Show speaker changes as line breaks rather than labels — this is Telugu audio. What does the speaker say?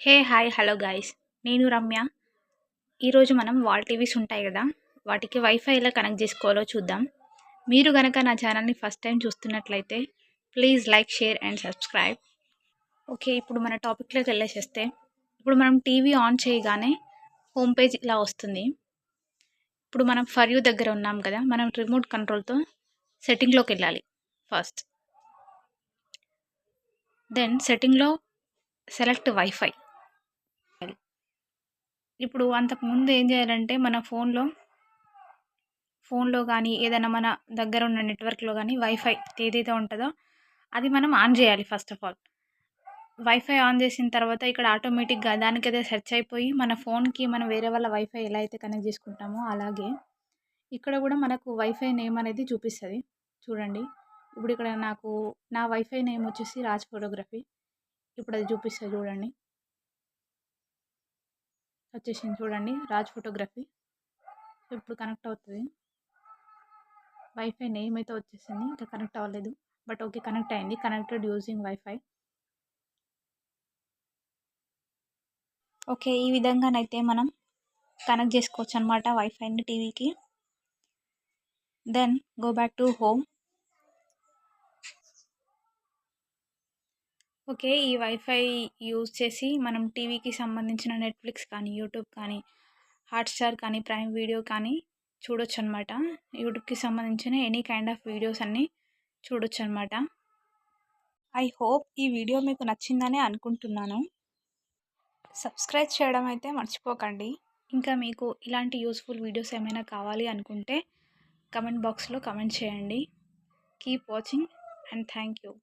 హే హాయ్ హలో గైస్, నేను రమ్య. ఈరోజు మనం వాల్ టీవీస్ ఉంటాయి కదా, వాటికి వైఫై ఎలా కనెక్ట్ చేసుకోవాలో చూద్దాం. మీరు గనక నా ఛానల్ని ఫస్ట్ టైం చూస్తున్నట్లయితే please like, share and subscribe. Okay, ఇప్పుడు మన టాపిక్లోకి వెళ్ళేసేస్తే, ఇప్పుడు మనం టీవీ ఆన్ చేయగానే హోమ్ పేజ్ ఇలా వస్తుంది. ఇప్పుడు మనం ఫర్ యూ దగ్గర ఉన్నాం కదా, మనం రిమోట్ కంట్రోల్తో సెట్టింగ్లోకి వెళ్ళాలి ఫస్ట్. దెన్ సెట్టింగ్లో సెలెక్ట్ వైఫై. ఇప్పుడు అంతకుముందు ఏం చేయాలంటే, మన ఫోన్లో కానీ ఏదైనా మన దగ్గర ఉన్న నెట్వర్క్లో కానీ వైఫై ఏదైతే ఉంటుందో అది మనం ఆన్ చేయాలి first of all. Wifi on చేసిన తర్వాత ఇక్కడ ఆటోమేటిక్గా దానికదే సెర్చ్ అయిపోయి మన ఫోన్కి మనం వేరే వాళ్ళ వైఫై ఎలా అయితే కనెక్ట్ చేసుకుంటామో అలాగే ఇక్కడ కూడా మనకు వైఫై నేమ్ అనేది చూపిస్తుంది. చూడండి, ఇప్పుడు ఇక్కడ నా వైఫై నేమ్ వచ్చేసి రాజ్ ఫోటోగ్రఫీ. ఇప్పుడు అది చూపిస్తుంది చూడండి, వచ్చేసింది చూడండి, రాజ్ ఫోటోగ్రఫీ. ఇప్పుడు కనెక్ట్ అవుతుంది. వైఫై నేమ్ అయితే వచ్చేసింది, ఇంకా కనెక్ట్ అవ్వలేదు. బట్ ఓకే, కనెక్ట్ అయింది. Connected using wifi. ఓకే, ఈ విధంగానైతే మనం కనెక్ట్ చేసుకోవచ్చు అనమాట వైఫైని టీవీకి. Then go back to home. Okay, ఈ వైఫై యూజ్ చేసి మనం టీవీకి సంబంధించిన నెట్ఫ్లిక్స్ కానీ, యూట్యూబ్ కానీ, హాట్స్టార్ కానీ, ప్రైమ్ వీడియో కానీ చూడొచ్చు అనమాట. యూట్యూబ్కి సంబంధించిన ఎనీ కైండ్ ఆఫ్ వీడియోస్ అన్నీ చూడొచ్చు అనమాట. ఐ హోప్ ఈ వీడియో మీకు నచ్చిందని అనుకుంటున్నాను. సబ్స్క్రైబ్ చేయడం అయితే మర్చిపోకండి. ఇంకా మీకు ఇలాంటి యూస్ఫుల్ వీడియోస్ ఏమైనా కావాలి అనుకుంటే కమెంట్ బాక్స్లో కమెంట్ చేయండి. Keep watching and thank you.